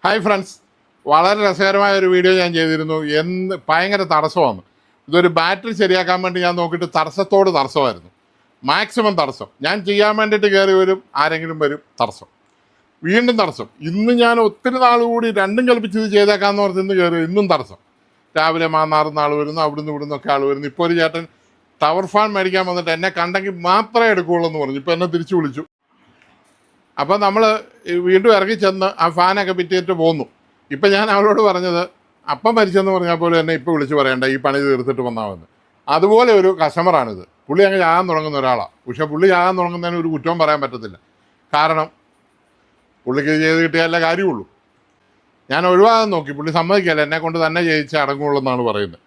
Hi friends, വളരെ രസകരമായ ഒരു വീഡിയോ ഞാൻ ചെയ്തിരുന്നു. ഭയങ്കര തടസ്സമാണ്. ഇതൊരു ബാറ്ററി ശരിയാക്കാൻ വേണ്ടി ഞാൻ നോക്കിയിട്ട് തടസ്സമായിരുന്നു. മാക്സിമം തടസ്സം. ഞാൻ ചെയ്യാൻ വേണ്ടിയിട്ട് കയറി വരും, ആരെങ്കിലും വരും, തടസ്സം. വീണ്ടും തടസ്സം. ഇന്ന് ഞാൻ ഒത്തിരി നാൾ കൂടി രണ്ടും കൽപ്പിച്ച് ഇത് ചെയ്തേക്കാമെന്ന് പറഞ്ഞ് ഇന്ന് കയറി, ഇന്നും തടസ്സം. രാവിലെ മാന്നാറുന്ന ആൾ വരുന്നു, അവിടുന്ന് ഇവിടുന്നൊക്കെ ആൾ വരുന്നു. ഇപ്പോൾ ഒരു ചേട്ടൻ ടവർ ഫാൻ മേടിക്കാൻ വന്നിട്ട് എന്നെ കണ്ടെങ്കിൽ മാത്രമേ എടുക്കുകയുള്ളൂ എന്ന് പറഞ്ഞു. ഇപ്പോൾ എന്നെ തിരിച്ചു വിളിച്ചു. അപ്പോൾ നമ്മൾ വീണ്ടും ഇറങ്ങി ചെന്ന് ആ ഫാനൊക്കെ പിറ്റിയിട്ട് പോന്നു. ഇപ്പം ഞാൻ അവളോട് പറഞ്ഞത് അപ്പം മരിച്ചെന്ന് പറഞ്ഞാൽ പോലും എന്നെ ഇപ്പോൾ വിളിച്ച് പറയണ്ട, ഈ പണി തീർത്തിട്ട് വന്നാമെന്ന്. അതുപോലെ ഒരു കസ്റ്റമറാണിത്. പുള്ളി അങ്ങ് ചാകാൻ തുടങ്ങുന്ന ഒരാളാണ്. പക്ഷേ പുള്ളി ചാകാൻ തുടങ്ങുന്നതിന് ഒരു കുറ്റവും പറയാൻ പറ്റത്തില്ല. കാരണം പുള്ളിക്ക് ചെയ്ത് കിട്ടിയാലേ കാര്യമുള്ളൂ. ഞാൻ ഒഴിവാകാൻ നോക്കി, പുള്ളി സമ്മതിക്കല്ല, എന്നെ കൊണ്ട് തന്നെ ചെയ്യിച്ച് അടങ്ങുള്ളൂ എന്നാണ് പറയുന്നത്.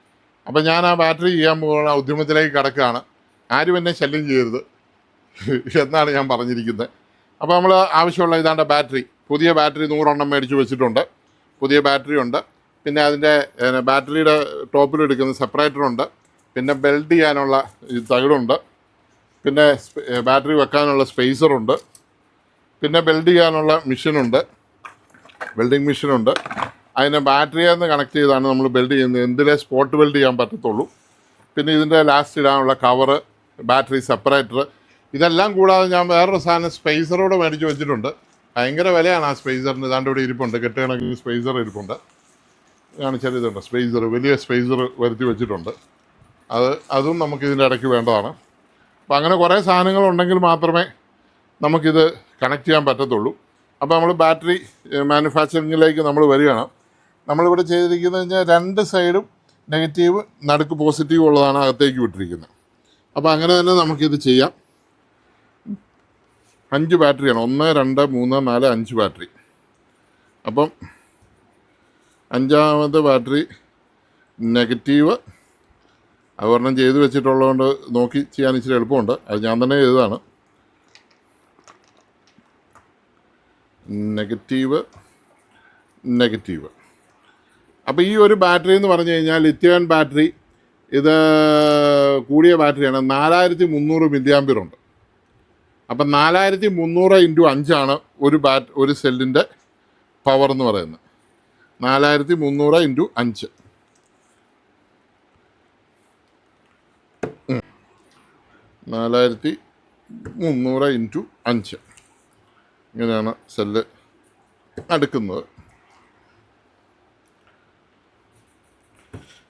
അപ്പം ഞാൻ ആ ബാറ്ററി ചെയ്യാൻ പോകുന്ന ഉദ്യമത്തിലേക്ക് കിടക്കുകയാണ്. ആരും എന്നെ ശല്യം ചെയ്യരുത് എന്നാണ് ഞാൻ പറഞ്ഞിരിക്കുന്നത്. അപ്പോൾ നമ്മൾ ആവശ്യമുള്ള ഇതാണ്ട് ബാറ്ററി, പുതിയ ബാറ്ററി 100 എണ്ണം മേടിച്ച് വെച്ചിട്ടുണ്ട്. പുതിയ ബാറ്ററി ഉണ്ട്. പിന്നെ അതിൻ്റെ ബാറ്ററിയുടെ ടോപ്പിലെടുക്കുന്ന സെപ്പറേറ്ററുണ്ട്. പിന്നെ ബെൽഡ് ചെയ്യാനുള്ള തകിടുണ്ട്. പിന്നെ ബാറ്ററി വെക്കാനുള്ള സ്പേസറുണ്ട്. പിന്നെ ബെൽഡ് ചെയ്യാനുള്ള മെഷീനുണ്ട്, വെൽഡിങ് മെഷീനുണ്ട്. അതിനെ ബാറ്ററിയിൽ നിന്ന് കണക്ട് ചെയ്താണ് നമ്മൾ ബെൽഡ് ചെയ്യുന്നത്. എന്തിലെ സ്പോട്ട് വെൽഡ് ചെയ്യാൻ പറ്റത്തുള്ളൂ. പിന്നെ ഇതിൻ്റെ ലാസ്റ്റ് ഇടാനുള്ള കവറ്, ബാറ്ററി സെപ്പറേറ്റർ, ഇതെല്ലാം കൂടാതെ ഞാൻ വേറൊരു സാധനം സ്പേസറോടെ മേടിച്ച് വെച്ചിട്ടുണ്ട്. ഭയങ്കര വിലയാണ് ആ സ്പേസറിന്. ഇതാണ്ട് ഇവിടെ ഇരിപ്പുണ്ട്, കെട്ടുകണക്കിന് സ്പേസർ ഇരിപ്പുണ്ട്. കാണിച്ചാൽ ഇതുണ്ട് സ്പേസർ, വലിയ സ്പേസർ വരുത്തി വെച്ചിട്ടുണ്ട്. അതും നമുക്കിതിൻ്റെ ഇടയ്ക്ക് വേണ്ടതാണ്. അപ്പോൾ അങ്ങനെ കുറേ സാധനങ്ങളുണ്ടെങ്കിൽ മാത്രമേ നമുക്കിത് കണക്ട് ചെയ്യാൻ പറ്റത്തുള്ളൂ. അപ്പോൾ നമ്മൾ ബാറ്ററി മാനുഫാക്ചറിങ്ങിലേക്ക് നമ്മൾ വരികയാണ്. നമ്മളിവിടെ ചെയ്തിരിക്കുന്നത് കഴിഞ്ഞാൽ 2 സൈഡും നെഗറ്റീവ്, നടുക്ക് പോസിറ്റീവ് ഉള്ളതാണ് അകത്തേക്ക് വിട്ടിരിക്കുന്നത്. അപ്പോൾ അങ്ങനെ തന്നെ നമുക്കിത് ചെയ്യാം. 5 ബാറ്ററിയാണ്, 1, 2, 3, 4, 5 ബാറ്ററി. അപ്പം 5ാമത്തെ ബാറ്ററി നെഗറ്റീവ് അതൊരെണ്ണം ചെയ്ത് വെച്ചിട്ടുള്ളതുകൊണ്ട് നോക്കി ചെയ്യാൻ ഇച്ചിരി എളുപ്പമുണ്ട്. അത് ഞാൻ തന്നെ ചെയ്തതാണ്. നെഗറ്റീവ്. അപ്പോൾ ഈ ഒരു ബാറ്ററി എന്ന് പറഞ്ഞു കഴിഞ്ഞാൽ ലിഥിയം ബാറ്ററി, ഇത് കൂടിയ ബാറ്ററിയാണ്. 4300 മില്ലിയാമ്പിയർ ഉണ്ട്. അപ്പം 4300 × 5 ഒരു സെല്ലിൻ്റെ പവർ എന്ന് പറയുന്നത്. 4300 × 5. 4300 × 5 ഇങ്ങനെയാണ് സെല്ല് അടുക്കുന്നത്.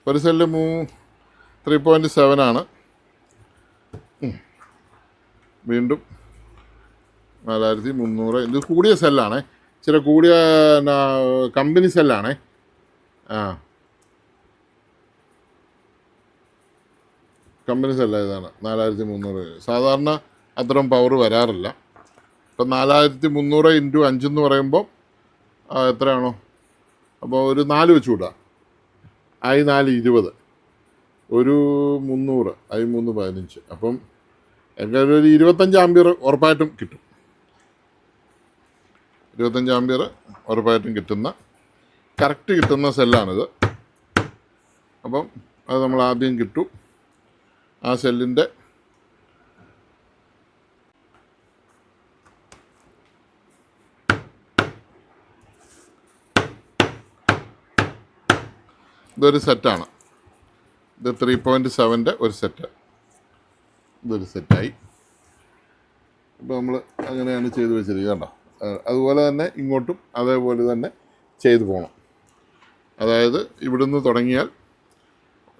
ഒരു സെല്ല് 3.7 ആണ്. വീണ്ടും 4300. ഇത് കൂടിയ സെല്ലാണേ, ഇച്ചിരി കൂടിയ കമ്പനി സെല്ലാണേ. കമ്പനി സെല്ല ഇതാണ് 4300. സാധാരണ അത്രയും പവർ വരാറില്ല. ഇപ്പം 4300 × 5 എന്ന് പറയുമ്പോൾ എത്രയാണോ, അപ്പോൾ ഒരു 4 വെച്ച് കൂട്ടാം. I4 20, ഒരു 300, I3 15. അപ്പം എന്തായാലും ഒരു 25 ആമ്പിയർ ഉറപ്പായിട്ടും കിട്ടും. 25 ആമ്പിയർ ഉറപ്പായിട്ടും കറക്റ്റ് കിട്ടുന്ന സെല്ലാണിത്. അപ്പം അത് നമ്മൾ ആദ്യം കിട്ടും. ആ സെല്ലിൻ്റെ ഇതൊരു സെറ്റാണ്. ഇത് 3.7 ഒരു സെറ്റ്. ഇതൊരു സെറ്റായി. ഇപ്പോൾ നമ്മൾ അങ്ങനെയാണ് ചെയ്ത് വെച്ചിരിക്കുക കേട്ടോ. അതുപോലെ തന്നെ ഇങ്ങോട്ടും അതേപോലെ തന്നെ ചെയ്തു പോകണം. അതായത് ഇവിടുന്ന് തുടങ്ങിയാൽ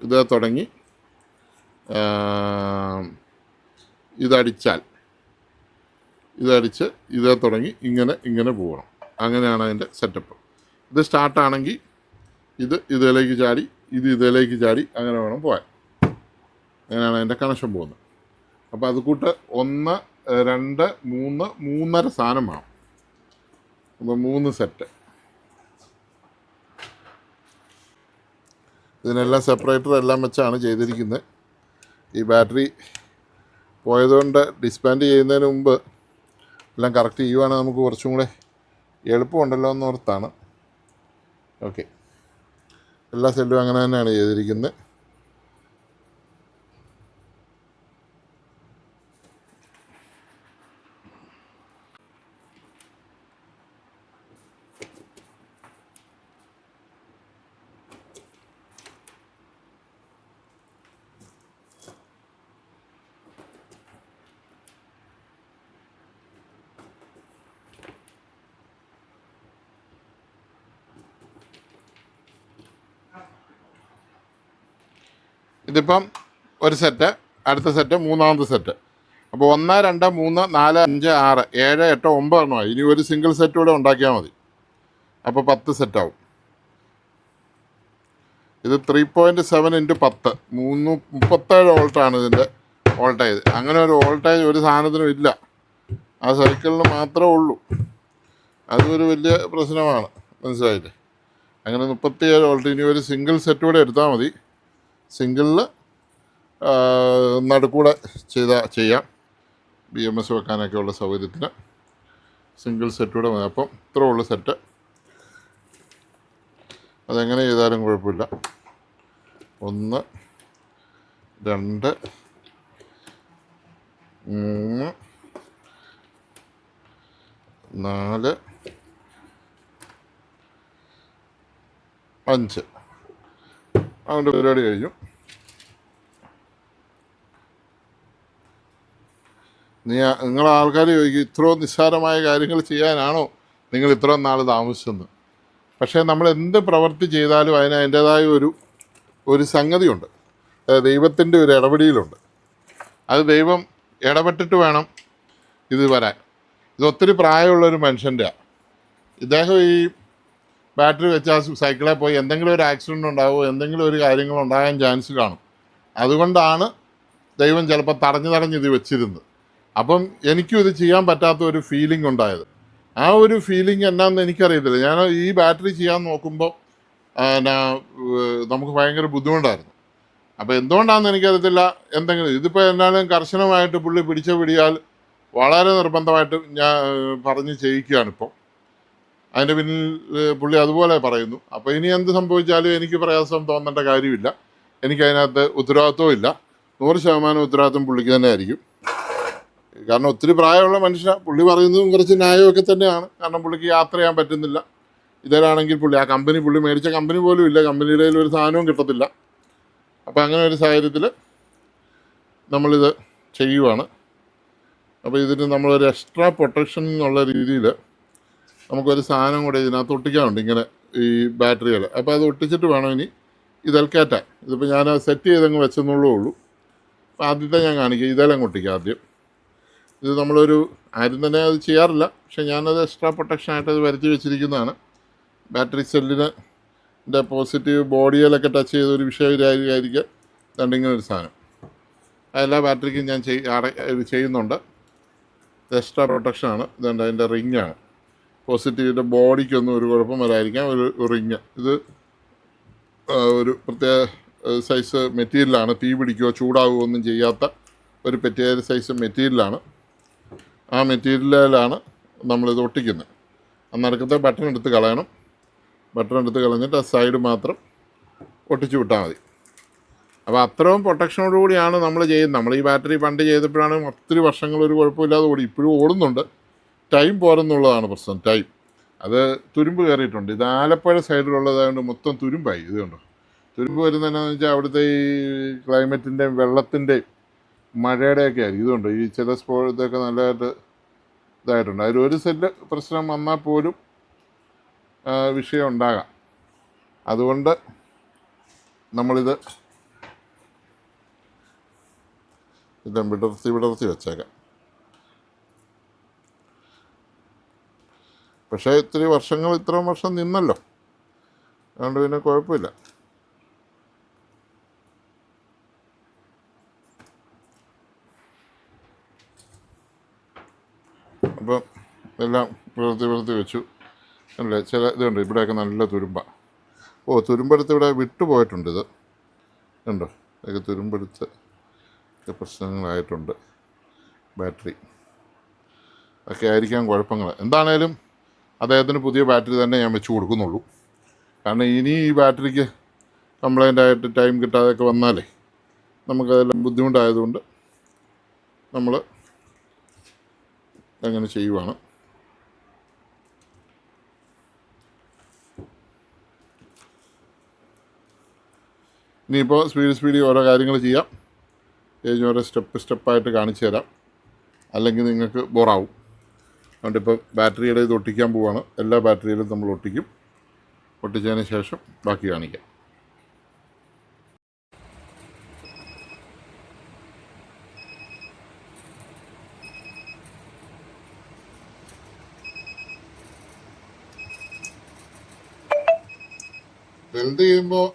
ഇത് തുടങ്ങി ഇതടിച്ച് ഇതേ തുടങ്ങി ഇങ്ങനെ പോകണം. അങ്ങനെയാണ് അതിൻ്റെ സെറ്റപ്പ്. ഇത് സ്റ്റാർട്ടാണെങ്കിൽ ഇതിലേക്ക് ചാടി, ഇതിലേക്ക് ചാടി, അങ്ങനെ വേണം പോകാൻ. അങ്ങനെയാണ് അതിൻ്റെ കണക്ഷൻ പോകുന്നത്. അപ്പോൾ അത് കൂട്ട് 1, 2, 3, 3.5 സാധനം വേണം. അപ്പോൾ 3 സെറ്റ്. ഇതിനെല്ലാം സെപ്പറേറ്റർ എല്ലാം വെച്ചാണ് ചെയ്തിരിക്കുന്നത്. ഈ ബാറ്ററി പോയതുകൊണ്ട് ഡിസ്പാൻഡ് ചെയ്യുന്നതിന് മുമ്പ് എല്ലാം കറക്റ്റ് ചെയ്യുവാണെങ്കിൽ നമുക്ക് കുറച്ചും കൂടെ എളുപ്പമുണ്ടല്ലോ എന്നോർത്താണ്. ഓക്കെ, എല്ലാ സെല്ലും അങ്ങനെ തന്നെയാണ് ചെയ്തിരിക്കുന്നത്. ഇതിപ്പം ഒരു സെറ്റ്, അടുത്ത സെറ്റ്, മൂന്നാമത്തെ സെറ്റ്. അപ്പോൾ 1 2 3 4 5 6 7 8 9 എണ്ണമായി. ഇനി ഒരു സിംഗിൾ സെറ്റ് കൂടെ ഉണ്ടാക്കിയാൽ മതി. അപ്പോൾ 10 സെറ്റാവും. ഇത് 3.7 × 10 37 വോൾട്ടാണ് ഇതിൻ്റെ വോൾട്ടേജ്. അങ്ങനെ ഒരു വോൾട്ടേജ് ഒരു സാധനത്തിനും ഇല്ല, ആ സൈക്കിളിന് മാത്രമേ ഉള്ളൂ. അതൊരു വലിയ പ്രശ്നമാണ്, മനസ്സിലായില്ലേ? അങ്ങനെ 37 വോൾട്ട്. ഇനി ഒരു സിംഗിൾ സെറ്റ് കൂടെ എടുത്താൽ മതി. സിംഗിളിൽ നടുക്കൂടെ ചെയ്യാം. BMS വെക്കാനൊക്കെ ഉള്ള സൗകര്യത്തിന് സിംഗിൾ സെറ്റ് കൂടെ മതി. അപ്പം ഇത്രേ ഉള്ളൂ സെറ്റ്. അതെങ്ങനെ ചെയ്താലും കുഴപ്പമില്ല. 1 2 3 4 5 അതുകൊണ്ട് പരിപാടി കഴിഞ്ഞു. നിങ്ങൾ ആൾക്കാർ ചോദിക്കും, ഇത്രയും നിസ്സാരമായ കാര്യങ്ങൾ ചെയ്യാനാണോ നിങ്ങൾ ഇത്രയും നാൾ താമസിച്ചെന്ന്. പക്ഷേ നമ്മൾ എന്ത് പ്രവൃത്തി ചെയ്താലും അതിന് അതിൻ്റേതായ ഒരു സംഗതിയുണ്ട്. ദൈവത്തിൻ്റെ ഒരു ഇടപെടലുണ്ട്. അത് ദൈവം ഇടപെട്ടിട്ട് വേണം ഇത് വരാൻ. ഇത് ഒത്തിരി പ്രായമുള്ളൊരു മനുഷ്യൻ്റെയാണ്. ഇദ്ദേഹം ഈ ബാറ്ററി വെച്ച് ആ സൈക്കിളിൽ പോയി എന്തെങ്കിലും ഒരു ആക്സിഡൻ്റ് ഉണ്ടാവുമോ, എന്തെങ്കിലും ഒരു കാര്യങ്ങൾ ഉണ്ടാകാൻ ചാൻസ് കാണും. അതുകൊണ്ടാണ് ദൈവം ചിലപ്പോൾ തടഞ്ഞ് ഇത് വെച്ചിരുന്നത്. അപ്പം എനിക്കും ഇത് ചെയ്യാൻ പറ്റാത്ത ഒരു ഫീലിംഗ് ഉണ്ടായത്. ആ ഒരു ഫീലിംഗ് എന്നാന്ന് എനിക്കറിയത്തില്ല. ഞാൻ ഈ ബാറ്ററി ചെയ്യാൻ നോക്കുമ്പോൾ നമുക്ക് ഭയങ്കര ബുദ്ധിമുട്ടായിരുന്നു. അപ്പോൾ എന്തുകൊണ്ടാണെന്ന് എനിക്കറിയത്തില്ല. എന്തെങ്കിലും ഇതിപ്പോൾ എന്നാലും കർശനമായിട്ട് പുള്ളി പിടിയാൽ വളരെ നിർബന്ധമായിട്ട് ഞാൻ പറഞ്ഞ് ചെയ്യിക്കുകയാണിപ്പോൾ. അതിൻ്റെ പിന്നിൽ പുള്ളി അതുപോലെ പറയുന്നു. അപ്പോൾ ഇനി എന്ത് സംഭവിച്ചാലും എനിക്ക് പ്രയാസം തോന്നേണ്ട കാര്യമില്ല. എനിക്കതിനകത്ത് ഉത്തരവാദിത്വവും ഇല്ല. 100% ഉത്തരവാദിത്വം പുള്ളിക്ക് തന്നെ ആയിരിക്കും. കാരണം ഒത്തിരി പ്രായമുള്ള മനുഷ്യനാണ്. പുള്ളി പറയുന്നതും കുറച്ച് ന്യായമൊക്കെ തന്നെയാണ്. കാരണം പുള്ളിക്ക് യാത്ര ചെയ്യാൻ പറ്റുന്നില്ല. ഇതിലാണെങ്കിൽ പുള്ളി മേടിച്ച കമ്പനി പോലും ഇല്ല, കമ്പനിയുടെ ഒരു സാധനവും കിട്ടത്തില്ല. അപ്പോൾ അങ്ങനെ ഒരു സാഹചര്യത്തിൽ നമ്മളിത് ചെയ്യുവാണ്. അപ്പോൾ ഇതിന് നമ്മളൊരു എക്സ്ട്രാ പ്രൊട്ടക്ഷൻ എന്നുള്ള രീതിയിൽ നമുക്കൊരു സാധനം കൂടെ ഇതിനകത്ത് ഒട്ടിക്കാനുണ്ട്, ഇങ്ങനെ ഈ ബാറ്ററികൾ. അപ്പോൾ അത് ഒട്ടിച്ചിട്ട് വേണം ഇനി ഇതിൽ കയറ്റാൻ. ഇതിപ്പോൾ ഞാൻ സെറ്റ് ചെയ്തങ്ങ് വെച്ചെന്നുള്ളേ ഉള്ളൂ. അപ്പോൾ ആദ്യത്തെ ഞാൻ കാണിക്കാം, ഇതെല്ലാം ഒട്ടിക്കാം ആദ്യം. ഇത് നമ്മളൊരു ആരും തന്നെ അത് ചെയ്യാറില്ല, പക്ഷേ ഞാനത് എക്സ്ട്രാ പ്രൊട്ടക്ഷനായിട്ട് അത് വരുത്തി വെച്ചിരിക്കുന്നതാണ്. ബാറ്ററി സെല്ലിൻ്റെ പോസിറ്റീവ് ബോഡിയിലൊക്കെ ടച്ച് ചെയ്ത ഒരു വിഷയമായിരിക്കും ഇങ്ങനെ ഒരു സാധനം. എല്ലാ ബാറ്ററിക്കും ഞാൻ ചെയ്യുന്നുണ്ട്. ഇത് എക്സ്ട്രാ പ്രൊട്ടക്ഷനാണ്. ഇതുണ്ട്, അതിൻ്റെ റിങ്ങാണ്. പോസിറ്റീവിൻ്റെ ബോഡിക്കൊന്നും ഒരു കുഴപ്പം വരാതിരിക്കാൻ ഒരു റിങ്. ഇത് ഒരു പ്രത്യേക സൈസ് മെറ്റീരിയലാണ്. തീ പിടിക്കുകയോ ചൂടാവുകയോ ഒന്നും ചെയ്യാത്ത ഒരു പ്രത്യേക സൈസ് മെറ്റീരിയലാണ്. ആ മെറ്റീരിയലിലാണ് നമ്മളിത് ഒട്ടിക്കുന്നത്. നടുക്കത്തെ ബട്ടൺ എടുത്ത് കളയണം. ബട്ടൺ എടുത്ത് കളഞ്ഞിട്ട് ആ സൈഡ് മാത്രം ഒട്ടിച്ച് വിട്ടാൽ മതി. അപ്പോൾ അത്രയും പ്രൊട്ടക്ഷനോടുകൂടിയാണ് നമ്മൾ ചെയ്യുന്നത്. നമ്മൾ ഈ ബാറ്ററി പണ്ട് ചെയ്തപ്പോഴാണ് ഒത്തിരി വർഷങ്ങൾ ഒരു കുഴപ്പമില്ലാതെ ഓടി. ഇപ്പോഴും ഓടുന്നുണ്ട്. ടൈം പോരെന്നുള്ളതാണ് പ്രശ്നം. ടൈം അത് തുരുമ്പ് കയറിയിട്ടുണ്ട്. ഇത് ആലപ്പുഴ സൈഡിലുള്ളതായതുകൊണ്ട് മൊത്തം തുരുമ്പായി. ഇത് കണ്ടോ, തുരുമ്പ് വരുന്നതെന്നു വെച്ചാൽ അവിടുത്തെ ഈ ക്ലൈമറ്റിൻ്റെയും വെള്ളത്തിൻ്റെയും മഴയുടെയൊക്കെ ആയിരിക്കും. ഇതുണ്ട്, ഈ ചില സ്പോഴത്തൊക്കെ നല്ലതായിട്ട് ഇതായിട്ടുണ്ട്. അതിലൊരു സെല്ല് പ്രശ്നം വന്നാൽ പോലും വിഷയം ഉണ്ടാകാം. അതുകൊണ്ട് നമ്മളിത് വിടർത്തി വെച്ചേക്കാം. പക്ഷേ ഇത്രയും വർഷം നിന്നല്ലോ, അതുകൊണ്ട് പിന്നെ കുഴപ്പമില്ല. അപ്പം എല്ലാം വിടർത്തി വെച്ചു അല്ലേ. ചില ഇതുണ്ട്, ഇവിടെയൊക്കെ നല്ല തുരുമ്പ. തുരുമ്പെടുത്ത് ഇവിടെ വിട്ടുപോയിട്ടുണ്ട്. ഇത് ഉണ്ടോ, ഇതൊക്കെ തുരുമ്പെടുത്ത് പ്രശ്നങ്ങളായിട്ടുണ്ട്. ബാറ്ററി ഒക്കെ ആയിരിക്കാം കുഴപ്പങ്ങൾ. എന്താണേലും അദ്ദേഹത്തിന് പുതിയ ബാറ്ററി തന്നെ ഞാൻ വെച്ച് കൊടുക്കുന്നുള്ളൂ. കാരണം ഇനി ഈ ബാറ്ററിക്ക് കംപ്ലൈൻ്റ് ആയിട്ട് ടൈം കിട്ടാതെയൊക്കെ വന്നാലേ നമുക്കതെല്ലാം ബുദ്ധിമുട്ടായതുകൊണ്ട് നമ്മൾ അങ്ങനെ ചെയ്യുവാണ്. ഇനിയിപ്പോൾ സ്പീഡ് ഓരോ കാര്യങ്ങൾ ചെയ്യാം. ഓരോ സ്റ്റെപ്പായിട്ട് കാണിച്ചു തരാം, അല്ലെങ്കിൽ നിങ്ങൾക്ക് ബോറാവും. അതുകൊണ്ട് ഇപ്പോൾ ബാറ്ററിയുടെ ഇത് ഒട്ടിക്കാൻ പോവുകയാണ്. എല്ലാ ബാറ്ററിയിലും നമ്മൾ ഒട്ടിക്കും. ഒട്ടിച്ചതിന് ശേഷം ബാക്കി കാണിക്കാം. വെൽഡ് ചെയ്യുമ്പോൾ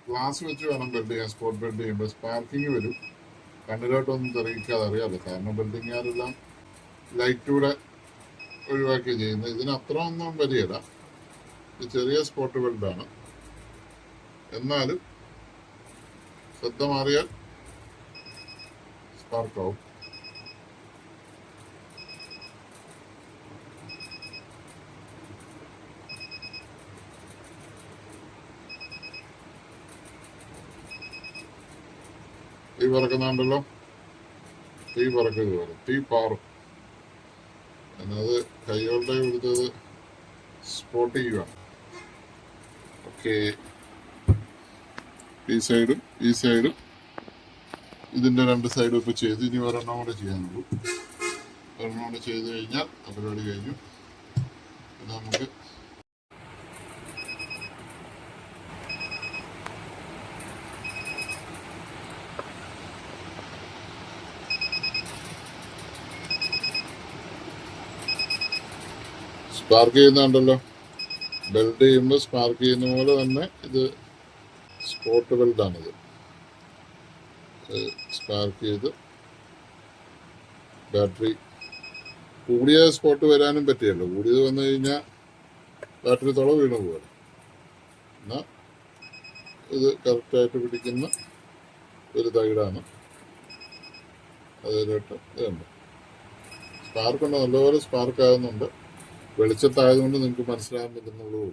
ഗ്ലാസ് വെച്ച് വേണം വെൽഡ് ചെയ്യാൻ. സ്പോട്ട് വെൽഡ് ചെയ്യുമ്പോൾ സ്പാർക്കിങ് വരും. കണ്ണിലോട്ടൊന്നും തെറിയിക്കാതെ അറിയാമല്ലോ. കാരണം വെൽഡിങ്ങുകാരെല്ലാം ലൈറ്റൂടെ ഒഴിവാക്കി ചെയ്യുന്നത്. ഇതിന് അത്ര ഒന്നും വരികയില്ല. ഇത് ചെറിയ സ്പോട്ട് വെൽഡാണ്. എന്നാലും ശ്രദ്ധ മാറിയാൽ സ്പാർക്കാവും. തീ പറക്കുന്നുണ്ടല്ലോ. തീ പറക്കുന്നത് പോലെ തീ പാറും. എന്നത് കൈകളുടെ കൊടുത്തത് സ്പോട്ട് ചെയ്യുകയാണ്. ഓക്കെ, ഈ സൈഡും ഈ സൈഡും ഇതിൻ്റെ 2 സൈഡും ഇപ്പോൾ ചെയ്ത് ഇനി ഒരെണ്ണം കൂടെ ചെയ്യാനുള്ളൂ. ഒരെണ്ണം കൂടെ ചെയ്ത് കഴിഞ്ഞാൽ പരിപാടി കഴിഞ്ഞു. പിന്നെ നമുക്ക് സ്പാർക്ക് ചെയ്യുന്നുണ്ടല്ലോ. വെൽഡ് ചെയ്യുമ്പോൾ സ്പാർക്ക് ചെയ്യുന്ന പോലെ തന്നെ ഇത് സ്പോട്ട് വെൽഡാണിത്. സ്പാർക്ക് ചെയ്ത് ബാറ്ററി കൂടിയ സ്പോട്ട് വരാനും പറ്റിയല്ലോ. കൂടിയത് വന്നു കഴിഞ്ഞാൽ ബാറ്ററി തുള വീണു പോലെ. എന്നാൽ ഇത് കറക്റ്റായിട്ട് പിടിക്കുന്ന ഒരു തകിടാണ്. അതിലോട്ട് ഇതുണ്ട്. സ്പാർക്കുണ്ട്, നല്ലപോലെ സ്പാർക്ക് ആകുന്നുണ്ട്. വെളിച്ചത്തായതുകൊണ്ട് നിങ്ങൾക്ക് മനസ്സിലാകാൻ പറ്റുന്നുള്ളൂ.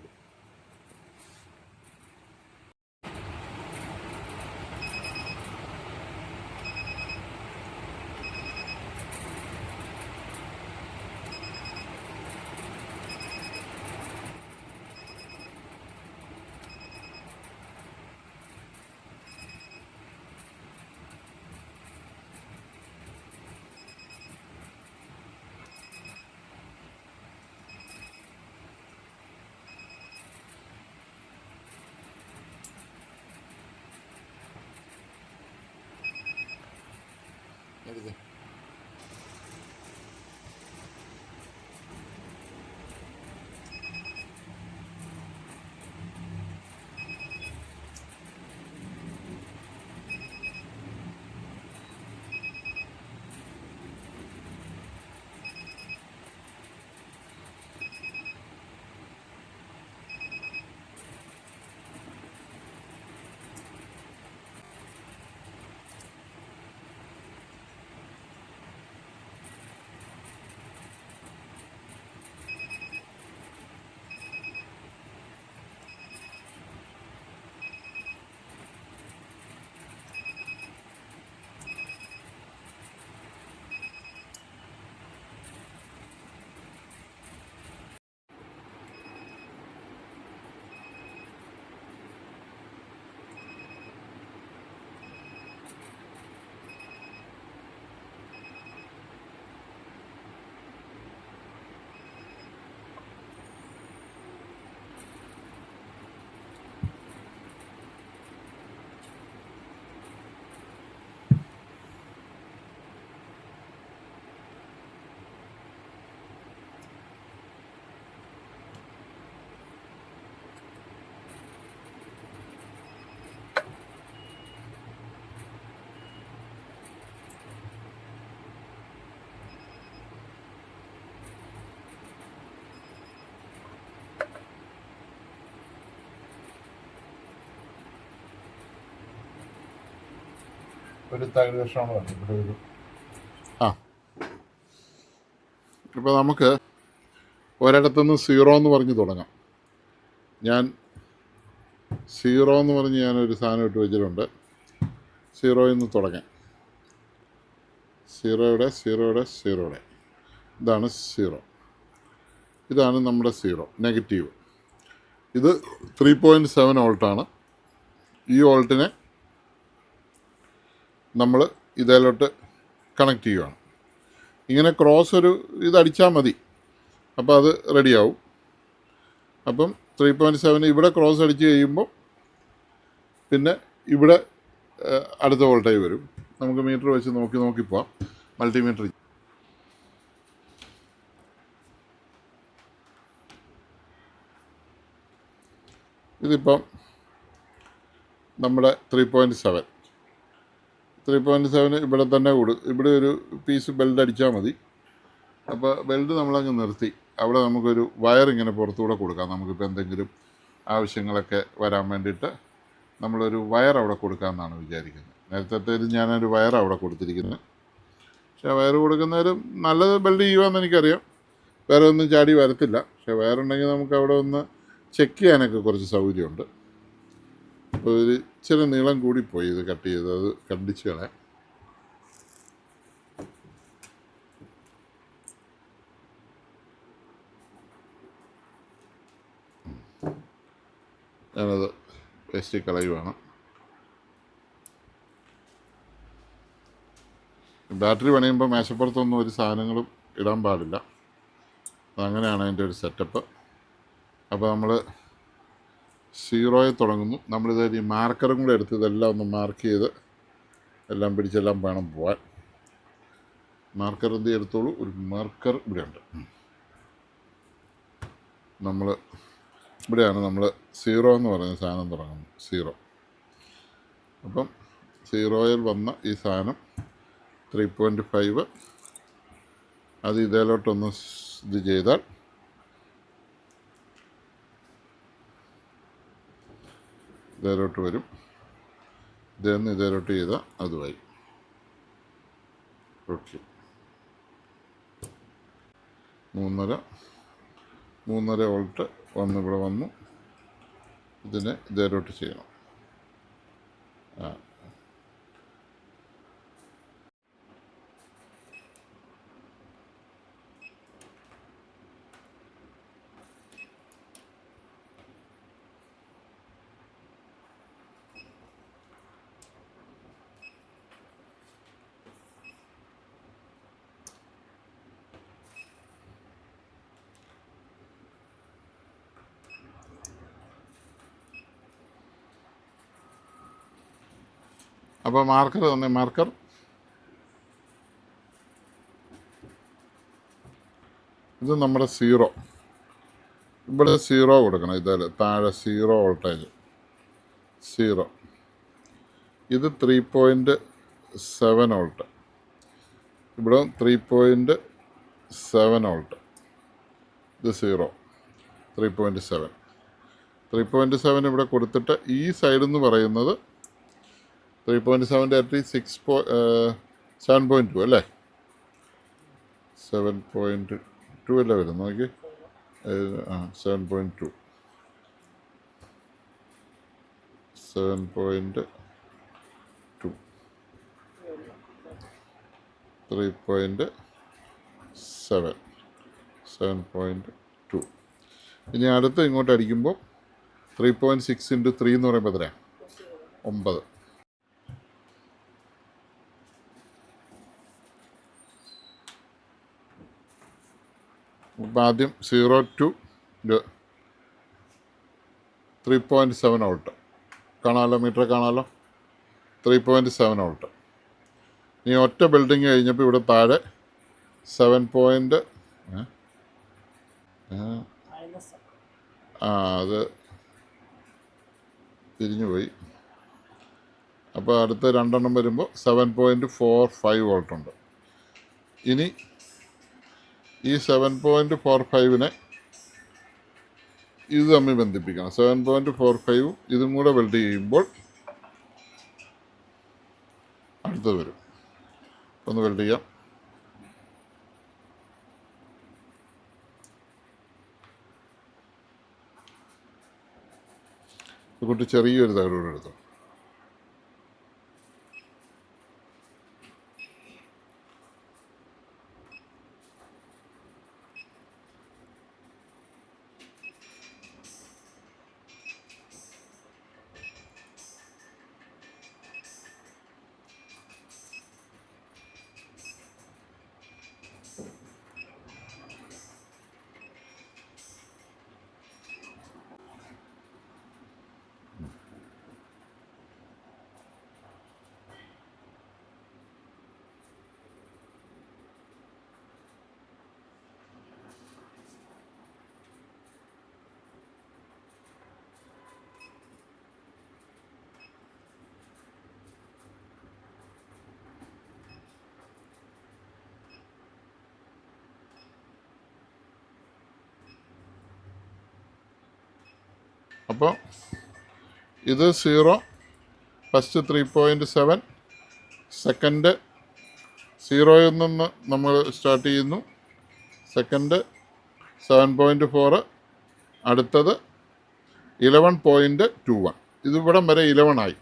എടുത്ത് ഒരു തകിട് കഷ്ണമാണ് വേണ്ടത്. ഇവിടെ ഒരു ഇപ്പോൾ നമുക്ക് ഒരിടത്തുനിന്ന് 0 എന്ന് പറഞ്ഞ് തുടങ്ങാം. ഞാൻ 0 എന്ന് പറഞ്ഞ് ഞാനൊരു സാധനം ഇട്ട് വെച്ചിട്ടുണ്ട്. 0യിൽ നിന്ന് തുടങ്ങാം. 0യുടെ ഇതാണ് 0. ഇതാണ് നമ്മുടെ 0 നെഗറ്റീവ്. ഇത് 3.7 വോൾട്ടാണ്. ഈ വോൾട്ടിനെ നമ്മൾ ഇതിലോട്ട് കണക്ട് ചെയ്യുകയാണ്. ഇങ്ങനെ ക്രോസ് ഒരു ഇതടിച്ചാൽ മതി, അപ്പോൾ അത് റെഡിയാവും. അപ്പം 3.7 ഇവിടെ ക്രോസ് അടിച്ച് കഴിയുമ്പോൾ പിന്നെ ഇവിടെ അടുത്ത വോൾട്ടേജ് വരും. നമുക്ക് മീറ്റർ വെച്ച് നോക്കി പോവാം. മൾട്ടിമീറ്റർ ഇതിപ്പം നമ്മുടെ 3.7 ഇവിടെ തന്നെ ഇവിടെ ഒരു പീസ് ബെൽഡ് അടിച്ചാൽ മതി. അപ്പോൾ ബെൽഡ് നമ്മളങ്ങ് നിർത്തി അവിടെ നമുക്കൊരു വയർ ഇങ്ങനെ പുറത്തുകൂടെ കൊടുക്കാം. നമുക്കിപ്പോൾ എന്തെങ്കിലും ആവശ്യങ്ങളൊക്കെ വരാൻ വേണ്ടിയിട്ട് നമ്മളൊരു വയർ അവിടെ കൊടുക്കാമെന്നാണ് വിചാരിക്കുന്നത്. നേരത്തെ ഞാനൊരു വയർ അവിടെ കൊടുത്തിരിക്കുന്നത്. പക്ഷേ വയർ കൊടുക്കുന്നവരും നല്ലത് ബെൽഡ് ചെയ്യുവാന്ന് എനിക്കറിയാം. വേറെ ഒന്നും ചാടി വരത്തില്ല. പക്ഷേ വയറുണ്ടെങ്കിൽ നമുക്ക് അവിടെ ഒന്ന് ചെക്ക് ചെയ്യാനൊക്കെ കുറച്ച് സൗകര്യമുണ്ട്. അപ്പോൾ ഒരു ഇച്ചിരി നീളം കൂടിപ്പോയി ഇത് കട്ട് ചെയ്ത്, അത് കണ്ടിച്ച് കളയാം. ഞാനത് വേസ്റ്റ് കളയുവാണ്. ബാറ്ററി പണിയുമ്പോൾ മേശപ്പുറത്തൊന്നും ഒരു സാധനങ്ങളും ഇടാൻ പാടില്ല. അതങ്ങനെയാണ് അതിൻ്റെ ഒരു സെറ്റപ്പ്. അപ്പോൾ നമ്മൾ 0 തുടങ്ങുന്നു. നമ്മളിത് ഈ മാർക്കറും കൂടെ എടുത്ത് ഇതെല്ലാം ഒന്ന് മാർക്ക് ചെയ്ത് എല്ലാം പിടിച്ചെല്ലാം വേണം പോകാൻ. മാർക്കർ എന്ത് എടുത്തോളൂ, ഒരു മാർക്കർ ഇവിടെ ഉണ്ട്. നമ്മൾ ഇവിടെയാണ് നമ്മൾ 0 എന്ന് പറയുന്ന സാധനം തുടങ്ങുന്നത്. 0. അപ്പം 0 വന്ന ഈ സാധനം 3.5 അത് ഇതിലോട്ടൊന്ന് ഇത് ചെയ്താൽ ഇതിലോട്ട് വരും. ഇതെന്ന് ഇതിലോട്ട് ചെയ്താൽ അതുമായി. ഓക്കെ, 3.5 വോൾട്ട് ഇവിടെ വന്നു. ഇതിനെ ഇതിലോട്ട് ചെയ്യണം. അപ്പോൾ മാർക്കർ തന്നെ, മാർക്കർ ഇത് നമ്മുടെ 0. ഇവിടെ 0 കൊടുക്കണം. ഇതല്ലേ താഴെ 0 വോൾട്ടേജ് 0. ഇത് 3.7 വോൾട്ട്. ഇവിടെ 3.7 വോൾട്ട്. ഇത് 0, 3.7. 3.7 ഇവിടെ കൊടുത്തിട്ട് ഈ സൈഡ് എന്ന് പറയുന്നത് 3.7 at 7.2 അല്ലേ? 7.2 അല്ലേ വരുന്നത്? നോക്കി, 7.2 7.2 3.7 7.2. ഇനി അടുത്ത് ഇങ്ങോട്ട് അടിക്കുമ്പോൾ 3.6 × 3 എന്ന് പറയുമ്പോൾ എത്രയാണ്? 9. അപ്പോൾ ആദ്യം 0 to 3.7 വോൾട്ട് കാണാമല്ലോ, മീറ്റർ കാണാമല്ലോ. 3.7 വോൾട്ട്. ഇനി ഒറ്റ ബിൽഡിങ് കഴിഞ്ഞപ്പോൾ ഇവിടെ താഴെ 7. അത് തിരിഞ്ഞു പോയി. അപ്പോൾ അടുത്ത 2 വരുമ്പോൾ 7.45 വോൾട്ടുണ്ട്. ഇനി ഈ 7.45 ഇത് തമ്മിൽ ബന്ധിപ്പിക്കണം. 7.45 ഇതും കൂടെ വെൽഡ് ചെയ്യുമ്പോൾ അടുത്തത് വരും. ഒന്ന് വെൽഡ് ചെയ്യാം. കുട്ടി ചെറിയൊരു തകടൂടെ എടുത്തു. അപ്പോൾ ഇത് 0, ഫസ്റ്റ് 3.7, സെക്കൻഡ് 0യിൽ നിന്ന് നമ്മൾ സ്റ്റാർട്ട് ചെയ്യുന്നു, സെക്കൻഡ് 7.4, അടുത്തത് 11.21. ഇതിവിടം വരെ 11 ആയി.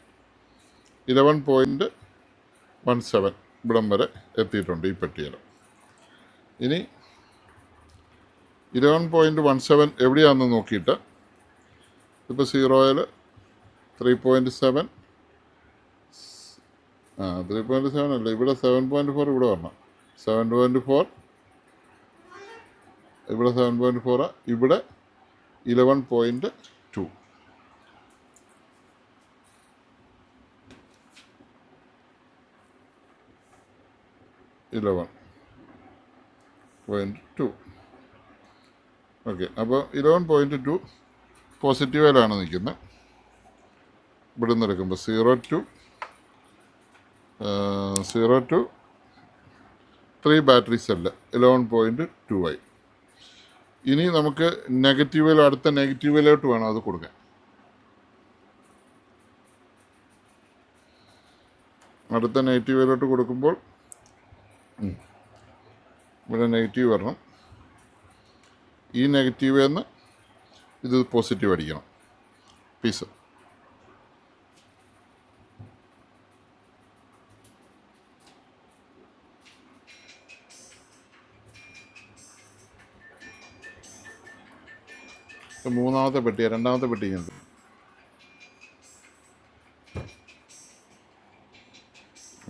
11.17 ഇവിടം വരെ എത്തിയിട്ടുണ്ട് ഈ പെട്ടിയിൽ. ഇനി 11.17 എവിടെയാണെന്ന് നോക്കിയിട്ട് ഇപ്പോൾ 0യിൽ 3.7, 3.7 അല്ല, ഇവിടെ 7.4 ഇവിടെ വരണം. 7.4 ഇവിടെ 7.4, ഇവിടെ 11.2. ഓക്കെ, അപ്പോൾ 11.2 പോസിറ്റീവിലാണ് നിൽക്കുന്നത്. ഇവിടെ നിന്ന് എടുക്കുമ്പോൾ 0 to 3 ബാറ്ററി സെല്ല് 11.2 ആയി. ഇനി നമുക്ക് നെഗറ്റീവിലോ അടുത്ത നെഗറ്റീവിലോട്ട് വേണം അത് കൊടുക്കാൻ. അടുത്ത നെഗറ്റീവിലോട്ട് കൊടുക്കുമ്പോൾ ഇവിടെ നെഗറ്റീവ് വരണം. ഈ നെഗറ്റീവിൽ നിന്ന് ഇത് പോസിറ്റീവ് അടിക്കണം പീസ്. മൂന്നാമത്തെ പെട്ടി, രണ്ടാമത്തെ പെട്ടി ഇങ്ങനത്തെ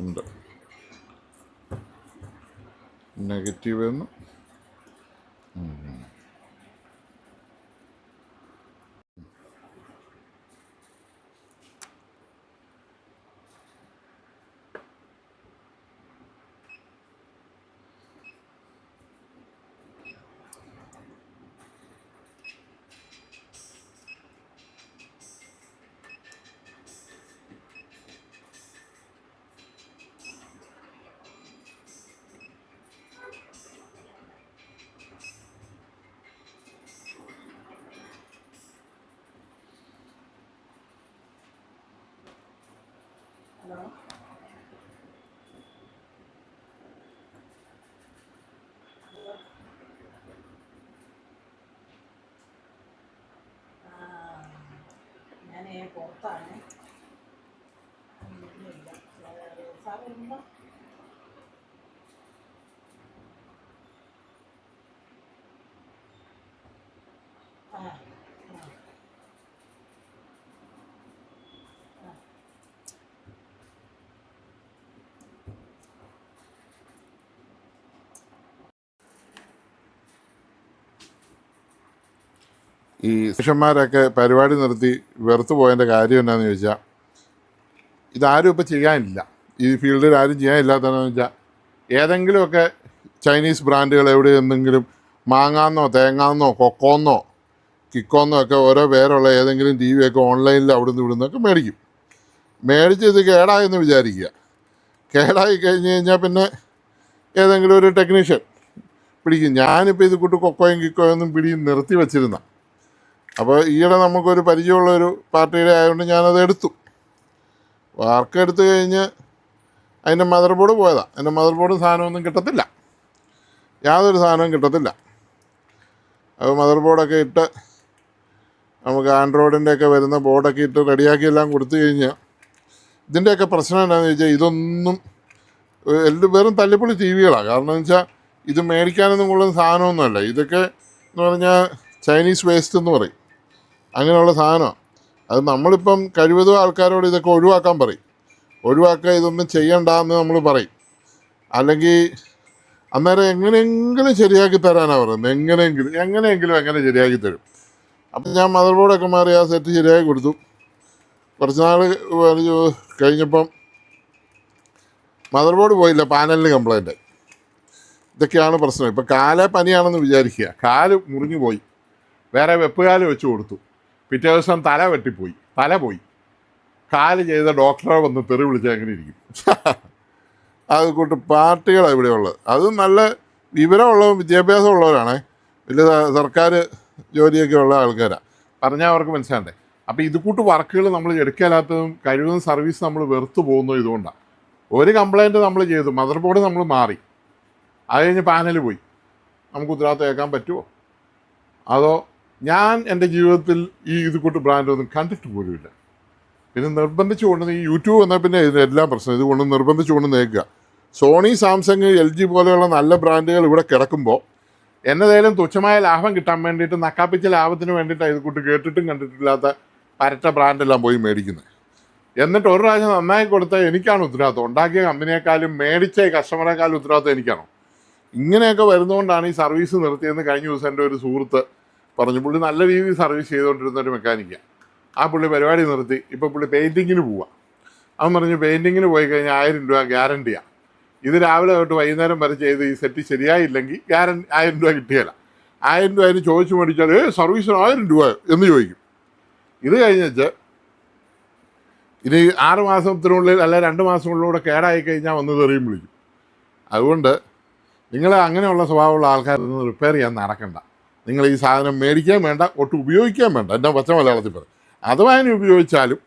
ഉണ്ട്. നെഗറ്റീവ് എന്ന് പുറത്താണ് ഈ ശിഷ്യന്മാരൊക്കെ പരിപാടി നിർത്തി വെറുത്തു പോയതിൻ്റെ കാര്യം എന്താണെന്ന് ചോദിച്ചാൽ, ഇതാരും ഇപ്പോൾ ചെയ്യാനില്ല. ഈ ഫീൽഡിൽ ആരും ചെയ്യാനില്ലാത്തതെന്ന് വെച്ചാൽ, ഏതെങ്കിലുമൊക്കെ ചൈനീസ് ബ്രാൻഡുകൾ എവിടെ എന്തെങ്കിലും മാങ്ങാന്നോ തേങ്ങാന്നോ കൊക്കോന്നോ കിക്കോന്നോ ഒക്കെ ഓരോ പേരുള്ള ഏതെങ്കിലും ടി വിയൊക്കെ ഓൺലൈനിൽ അവിടുന്ന് ഇവിടുന്നൊക്കെ മേടിക്കും. മേടിച്ച് ഇത് കേടായെന്ന് വിചാരിക്കുക. കേടായി കഴിഞ്ഞ് കഴിഞ്ഞാൽ പിന്നെ ഏതെങ്കിലും ഒരു ടെക്നീഷ്യൻ പിടിക്കും. ഞാനിപ്പോൾ ഇത് കൂട്ട് കൊക്കോയും കിക്കോയൊന്നും നിർത്തി വച്ചിരുന്ന. അപ്പോൾ ഈയിടെ നമുക്കൊരു പരിചയമുള്ളൊരു പാർട്ടിയുടെ ആയതുകൊണ്ട് ഞാനത് എടുത്തു. വർക്ക് എടുത്തു കഴിഞ്ഞ് അതിൻ്റെ മദർ ബോർഡ് പോയതാണ്. അതിൻ്റെ മദർ ബോർഡും സാധനമൊന്നും കിട്ടത്തില്ല, യാതൊരു സാധനവും കിട്ടത്തില്ല. അപ്പോൾ മദർ ബോർഡൊക്കെ ഇട്ട് നമുക്ക് ആൻഡ്രോയിഡിൻ്റെയൊക്കെ വരുന്ന ബോർഡൊക്കെ ഇട്ട് റെഡിയാക്കി എല്ലാം കൊടുത്തു കഴിഞ്ഞാൽ ഇതിൻ്റെയൊക്കെ പ്രശ്നം എന്താണെന്ന് ചോദിച്ചാൽ, ഇതൊന്നും വെറും തല്ലിപ്പൊളി ടി വികളാണ്. കാരണം എന്ന് വെച്ചാൽ ഇത് മേടിക്കാനൊന്നും കൊള്ളുന്ന സാധനമൊന്നുമല്ല. ഇതൊക്കെ എന്ന് പറഞ്ഞാൽ ചൈനീസ് വേസ്റ്റ് എന്ന് പറയും, അങ്ങനെയുള്ള സാധനമാണ്. അത് നമ്മളിപ്പം കഴിവതും ആൾക്കാരോട് ഇതൊക്കെ ഒഴിവാക്കാൻ പറയും. ഒഴിവാക്കുക, ഇതൊന്നും ചെയ്യണ്ടെന്ന് നമ്മൾ പറയും. അല്ലെങ്കിൽ അന്നേരം എങ്ങനെയെങ്കിലും ശരിയാക്കി തരാനാണ് പറയുന്നത്. എങ്ങനെയെങ്കിലും എങ്ങനെ ശരിയാക്കി തരും. അപ്പം ഞാൻ മദർ ബോർഡൊക്കെ മാറി ആ സെറ്റ് ശരിയാക്കി കൊടുത്തു. കുറച്ച് നാൾ കഴിഞ്ഞപ്പം മദർ ബോർഡ് പോയില്ല, പാനലിന് കംപ്ലൈൻറ്റ്. ഇതൊക്കെയാണ് പ്രശ്നം. ഇപ്പം കാലേ പനിയാണെന്ന് വിചാരിക്കുക, കാല് മുറിഞ്ഞു പോയി, വേറെ വെപ്പുകാല് വെച്ച് കൊടുത്തു. പിറ്റേ ദിവസം തല വെട്ടിപ്പോയി, തല പോയി. കാല് ചെയ്ത ഡോക്ടറെ വന്ന് തെറി വിളിച്ചാൽ എങ്ങനെ ഇരിക്കും? അത് കൂട്ട് പാർട്ടികളാണ് ഇവിടെ ഉള്ളത്. അതും നല്ല വിവരമുള്ളതും വിദ്യാഭ്യാസം ഉള്ളവരാണ്, വലിയ സർക്കാർ ജോലിയൊക്കെ ഉള്ള ആൾക്കാരാണ്. പറഞ്ഞാൽ അവർക്ക് മനസ്സിലാണ്ടേ. അപ്പോൾ ഇത് കൂട്ട് വർക്കുകൾ നമ്മൾ എടുക്കാത്തതും കഴിവുന്ന സർവീസ് നമ്മൾ വെറുത്തു പോകുന്നു ഇതുകൊണ്ടാണ്. ഒരു കംപ്ലയിൻറ്റ് നമ്മൾ ചെയ്തു, മദർ ബോർഡ് നമ്മൾ മാറി, അത് കഴിഞ്ഞ് പാനൽ പോയി, നമുക്ക് ഉത്തരവാദിത്തം ഏൽക്കാൻ പറ്റുമോ? അതോ ഞാൻ എൻ്റെ ജീവിതത്തിൽ ഈ ഇത് കൂട്ട് ബ്രാൻഡൊന്നും കണ്ടിട്ട് പോലുമില്ല. പിന്നെ നിർബന്ധിച്ച് കൊണ്ട് ഈ യൂട്യൂബ് വന്നാൽ പിന്നെ ഇതിനെല്ലാം പ്രശ്നം ഇതുകൊണ്ട് നിർബന്ധിച്ച് കൊണ്ട് നേക്കുക. സോണി, സാംസങ്, LG പോലെയുള്ള നല്ല ബ്രാൻഡുകൾ ഇവിടെ കിടക്കുമ്പോൾ എന്നതേലും തുച്ഛമായ ലാഭം കിട്ടാൻ വേണ്ടിയിട്ട് നക്കാപ്പിച്ച ലാഭത്തിന് വേണ്ടിയിട്ടാണ് ഇത് കൂട്ട് കേട്ടിട്ടും കണ്ടിട്ടില്ലാത്ത പരട്ട ബ്രാൻഡെല്ലാം പോയി മേടിക്കുന്നത്. എന്നിട്ട് ഒരു പ്രാവശ്യം നന്നായി കൊടുത്താൽ എനിക്കാണ് ഉത്തരവാദിത്വം, ഉണ്ടാക്കിയ കമ്പനിയെക്കാളും മേടിച്ച കസ്റ്റമറേക്കാളും ഉത്തരവാദിത്വം എനിക്കാണോ? ഇങ്ങനെയൊക്കെ വരുന്നതുകൊണ്ടാണ് ഈ സർവീസ് നിർത്തിയെന്ന് കഴിഞ്ഞ ദിവസം എൻ്റെ ഒരു സുഹൃത്ത് പറഞ്ഞു. പുള്ളി നല്ല രീതിയിൽ സർവീസ് ചെയ്തുകൊണ്ടിരുന്ന ഒരു മെക്കാനിക്കാണ്. ആ പുള്ളി പരിപാടി നിർത്തി, ഇപ്പോൾ പുള്ളി പെയിൻറ്റിങ്ങിന് പോവുക. അവൻ പറഞ്ഞു പെയിൻറ്റിങ്ങിന് പോയി കഴിഞ്ഞാൽ 1000 രൂപ ഗ്യാരണ്ടിയാണ്. ഇത് രാവിലെ തൊട്ട് വൈകുന്നേരം വരെ ചെയ്ത് ഈ സെറ്റ് ശരിയായില്ലെങ്കിൽ 1000 രൂപ കിട്ടിയല്ല. 1000 രൂപ അതിന് ചോദിച്ചു മേടിച്ചാൽ സർവീസിന് 1000 രൂപ എന്ന് ചോദിക്കും. ഇത് കഴിഞ്ഞിട്ട് ഇനി 6 മാസത്തിനുള്ളിൽ അല്ല 2 മാസത്തിനുള്ളിലൂടെ കേടായി കഴിഞ്ഞാൽ വന്ന് തെറിയും വിളിക്കും. അതുകൊണ്ട് നിങ്ങൾ അങ്ങനെയുള്ള സ്വഭാവമുള്ള ആൾക്കാരൊന്നും റിപ്പയർ ചെയ്യാൻ നടക്കണ്ട. നിങ്ങൾ ഈ സാധനം മേടിക്കാൻ വേണ്ട, ഒട്ടും ഉപയോഗിക്കാൻ വേണ്ട. എൻ്റെ പച്ച മലയാളത്തിൽ പറയും. അഥവാ അതിന് ഉപയോഗിച്ചാലും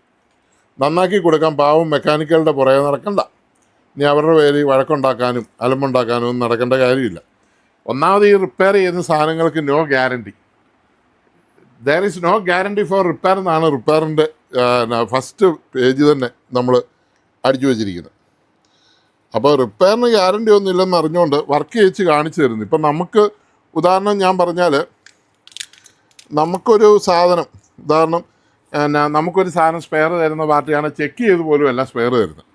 നന്നാക്കി കൊടുക്കാൻ പാവം മെക്കാനിക്കുകളുടെ പുറകെ നടക്കണ്ട. ഇനി അവരുടെ പേര് വഴക്കുണ്ടാക്കാനും അലമ്പുണ്ടാക്കാനും ഒന്നും നടക്കേണ്ട കാര്യമില്ല. ഒന്നാമത് ഈ റിപ്പയർ ചെയ്യുന്ന സാധനങ്ങൾക്ക് no guarantee. There is no guarantee for repair എന്നാണ് റിപ്പയറിൻ്റെ ഫസ്റ്റ് പേജ് തന്നെ നമ്മൾ അടിച്ചു വച്ചിരിക്കുന്നത്. അപ്പോൾ റിപ്പയറിന് ഗ്യാരണ്ടി ഒന്നും ഇല്ലെന്ന് അറിഞ്ഞുകൊണ്ട് വർക്ക് ചെയ്ച്ച് കാണിച്ചു തരുന്നു. ഇപ്പം നമുക്ക് ഉദാഹരണം ഞാൻ പറഞ്ഞാൽ, നമുക്കൊരു സാധനം നമുക്കൊരു സാധനം സ്പെയർ തരുന്ന പാർട്ടിയാണ് ചെക്ക് ചെയ്ത് പോലും അല്ല സ്പെയർ തരുന്നത്.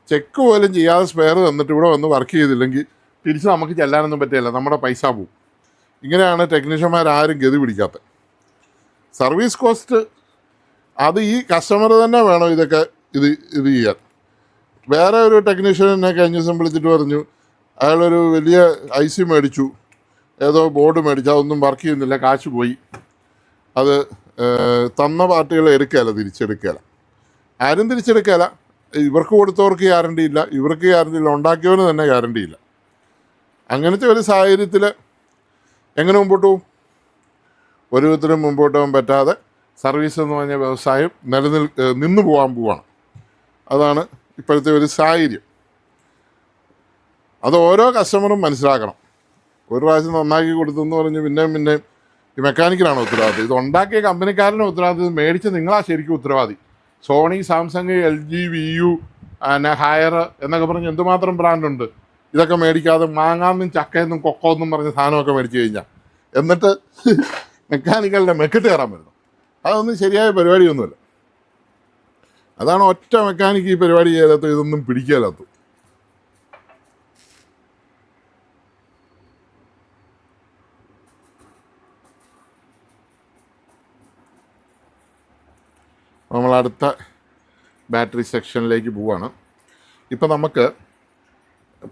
ചെക്ക് പോലും ചെയ്യാതെ സ്പെയർ തന്നിട്ട് ഇവിടെ വന്ന് വർക്ക് ചെയ്തില്ലെങ്കിൽ തിരിച്ച് നമുക്ക് ചെല്ലാനൊന്നും പറ്റില്ല, നമ്മുടെ പൈസ പോവും. ഇങ്ങനെയാണ് ടെക്നീഷ്യന്മാരാരും ഗതി പിടിക്കാത്തത്. സർവീസ് കോസ്റ്റ് അത് ഈ കസ്റ്റമർ തന്നെ വേണം ഇതൊക്കെ ഇത് ചെയ്യാൻ. വേറെ ഒരു ടെക്നീഷ്യൻ എന്നെ കഴിഞ്ഞ ദിവസം വിളിച്ചിട്ട് പറഞ്ഞു, അയാളൊരു വലിയ IC മേടിച്ചു, ഏതോ ബോർഡ് മേടിച്ചു, അതൊന്നും വർക്ക് ചെയ്യുന്നില്ല, കാശ് പോയി. അത് തന്ന പാർട്ടികൾ എടുക്കുകയില്ല, തിരിച്ചെടുക്കുകയില്ല. ആരും തിരിച്ചെടുക്കുകയില്ല. ഇവർക്ക് കൊടുത്തവർക്ക് ഗ്യാരണ്ടി ഇല്ല, ഇവർക്ക് ഗ്യാരണ്ടി ഇല്ല, ഉണ്ടാക്കിയവന് തന്നെ ഗ്യാരണ്ടി ഇല്ല. അങ്ങനത്തെ ഒരു സാഹചര്യത്തിൽ എങ്ങനെ മുമ്പോട്ട് പോകും? ഒരു വിധത്തിലും മുമ്പോട്ട് പോകാൻ പറ്റാതെ സർവീസ് എന്ന് പറഞ്ഞ വ്യവസായം നിന്നു പോകാൻ പോവാണ്. അതാണ് ഇപ്പോഴത്തെ ഒരു സാഹചര്യം. അത് ഓരോ കസ്റ്റമറും മനസ്സിലാക്കണം. ഒരു പ്രാവശ്യം നന്നാക്കി കൊടുത്തെന്ന് പറഞ്ഞ് പിന്നെയും ഈ മെക്കാനിക്കലാണ് ഉത്തരവാദിത്വം. ഇത് ഉണ്ടാക്കിയ കമ്പനിക്കാരൻ്റെ ഉത്തരവാദിത്വം, മേടിച്ച് നിങ്ങളാ ശരിക്കും ഉത്തരവാദി. Sony, Samsung, LG, VU, Haier എന്നൊക്കെ പറഞ്ഞ് എന്തുമാത്രം ബ്രാൻഡുണ്ട്. ഇതൊക്കെ മേടിക്കാതെ മാങ്ങാന്നും ചക്കയെന്നും കൊക്കോന്നും പറഞ്ഞ സാധനമൊക്കെ മേടിച്ച് കഴിഞ്ഞാൽ എന്നിട്ട് മെക്കാനിക്കലിൻ്റെ മെക്കിട്ട് കയറാൻ വരുന്നു. അതൊന്നും ശരിയായ പരിപാടിയൊന്നുമില്ല. അതാണ് ഒറ്റ മെക്കാനിക്ക് ഈ പരിപാടി ചെയ്യാത്ത, ഇതൊന്നും പിടിക്കാത്ത. നമ്മളടുത്ത ബാറ്ററി സെക്ഷനിലേക്ക് പോവുകയാണ്. ഇപ്പം നമുക്ക്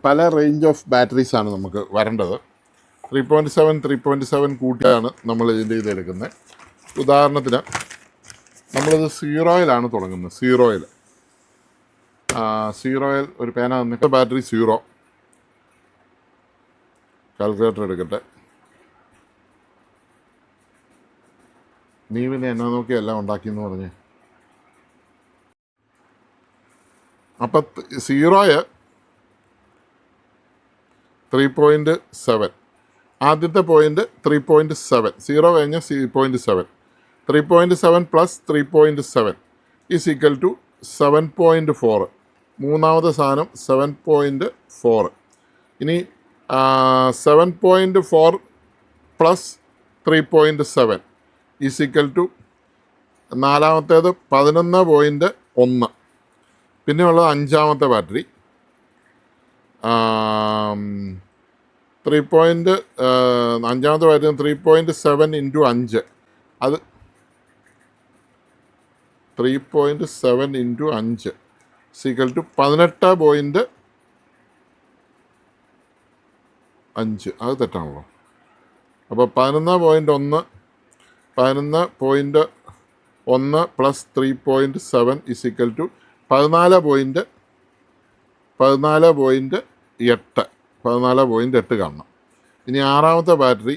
പല റേഞ്ച് ഓഫ് ബാറ്ററീസാണ് നമുക്ക് വരേണ്ടത്. 3.7 3.7 കൂട്ടിയാണ് നമ്മൾ ഇതിൻ്റെ ഇതെടുക്കുന്നത്. ഉദാഹരണത്തിന് നമ്മളിത് 0-യിലാണ് തുടങ്ങുന്നത്. 0-യിൽ ഒരു പേന തന്നിട്ട് ബാറ്ററി 0. കാൽക്കുലേറ്റർ എടുക്കട്ടെ. നീ പിന്നെ എന്നാ നോക്കി എല്ലാം ഉണ്ടാക്കിയെന്ന് പറഞ്ഞ്. അപ്പം 0 3.7, ആദ്യത്തെ പോയിൻ്റ് 3.7, 0 കഴിഞ്ഞ 3.7, 3.7 പ്ലസ് 3.7 ഈസ് ഈക്വൽ ടു 7.4. മൂന്നാമത്തെ സാധനം 7.4. ഇനി 7.4 പ്ലസ് 3.7 ഈസ് ഈക്വൽ ടു നാലാമത്തേത് 11.1. പിന്നെ ഉള്ളത് അഞ്ചാമത്തെ ബാറ്ററി 5 ബാറ്ററി 3.7 ഇൻറ്റു 5. അത് 3.7 ഇൻറ്റു 5 സീക്വൽ ടു 18.5. അത് തെറ്റാണല്ലോ. അപ്പോൾ 11.1 പ്ലസ് 3.7 ഇസ് ഈക്വൽ ടു 14.8 കാണണം. ഇനി ആറാമത്തെ ബാറ്ററി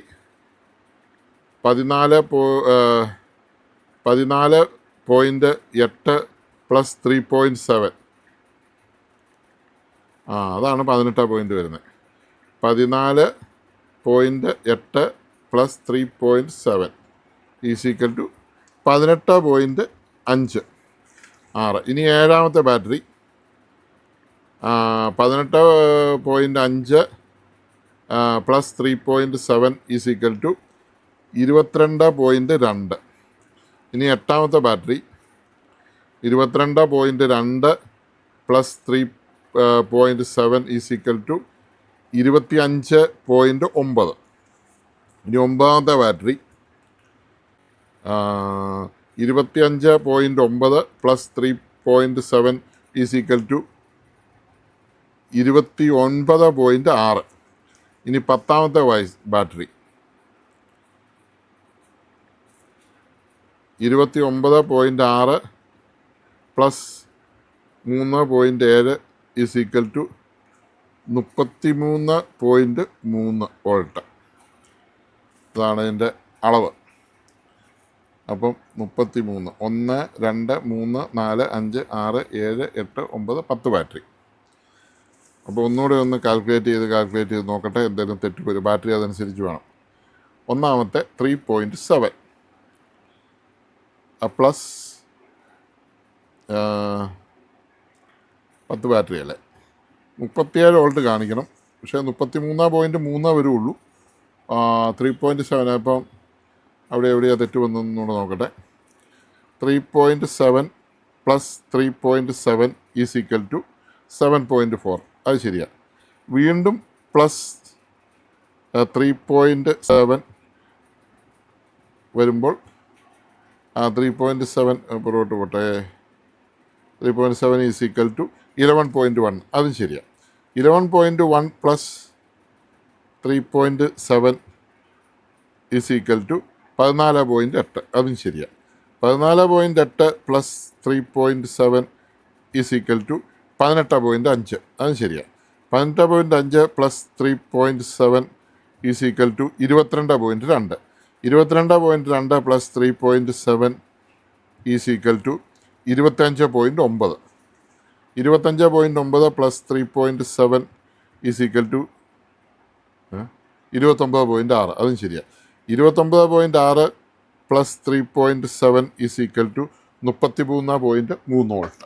14 14.8 പ്ലസ് 3.7. അതാണ് 18 പോയിൻ്റ് വരുന്നത്. 14.8 പ്ലസ് 3.7 ഈക്വൽ ടു 18.5. ഇനി ഏഴാമത്തെ ബാറ്ററി 18.5 പ്ലസ് 3.7 ഈക്വൽ ടു 22.2. ഇനി എട്ടാമത്തെ ബാറ്ററി 22.2 പ്ലസ് 3.7 ഈക്വൽ ടു 25.9. ഇനി ഒമ്പതാമത്തെ ബാറ്ററി 25.9 പ്ലസ് 3.7 ഈക്വൽ ടു 29.6. ഇനി പത്താമത്തെ battery 29.6 plus 3.7 equal to 33.3 volt. അതാണ് ഇതിൻ്റെ അളവ്. അപ്പം 33, 1, 2, 3, 4, 5, 6, 7, 8, 9, 10 ബാറ്ററി. അപ്പോൾ ഒന്നുകൂടെ ഒന്ന് കാൽക്കുലേറ്റ് ചെയ്ത് നോക്കട്ടെ, എന്തെങ്കിലും തെറ്റ് വരും. ബാറ്ററി അതനുസരിച്ച് വേണം. ഒന്നാമത്തെ 3.7 പ്ലസ് 10 ബാറ്ററി അല്ലേ, 37 വോൾട്ട് കാണിക്കണം. പക്ഷേ 33.3 വരുള്ളൂ. 3.7 അപ്പം എവിടെയാണ് തെറ്റ് വന്നതെന്നൂടെ നോക്കട്ടെ. 3.7 പ്ലസ് 3.7 ഈക്വൽ ടു 7.4. അത് ശരിയാണ്. വീണ്ടും പ്ലസ് 3.7 വരുമ്പോൾ 3.7 പുറകോട്ട് പോട്ടെ. 3.7 ഈക്വൽ ടു 11.1. അതും ശരിയാണ്. 11.1 പ്ലസ് 3.7 ഈക്വൽ ടു 14.8. അതും ശരിയാണ്. 14.8 പ്ലസ് 3.7 ഈക്വൽ ടു 18.5. അതും ശരിയാണ്. 18.5 plus 3.7 equal to 22.2. 22.2 plus 3.7 equal to 25.9. 25.9 plus 3.7 equal to 29.6. അതും ശരിയാണ്. 29.6 പ്ലസ് 3.7 ഈക്വൽ ടു 33.3 വോൾട്ട്.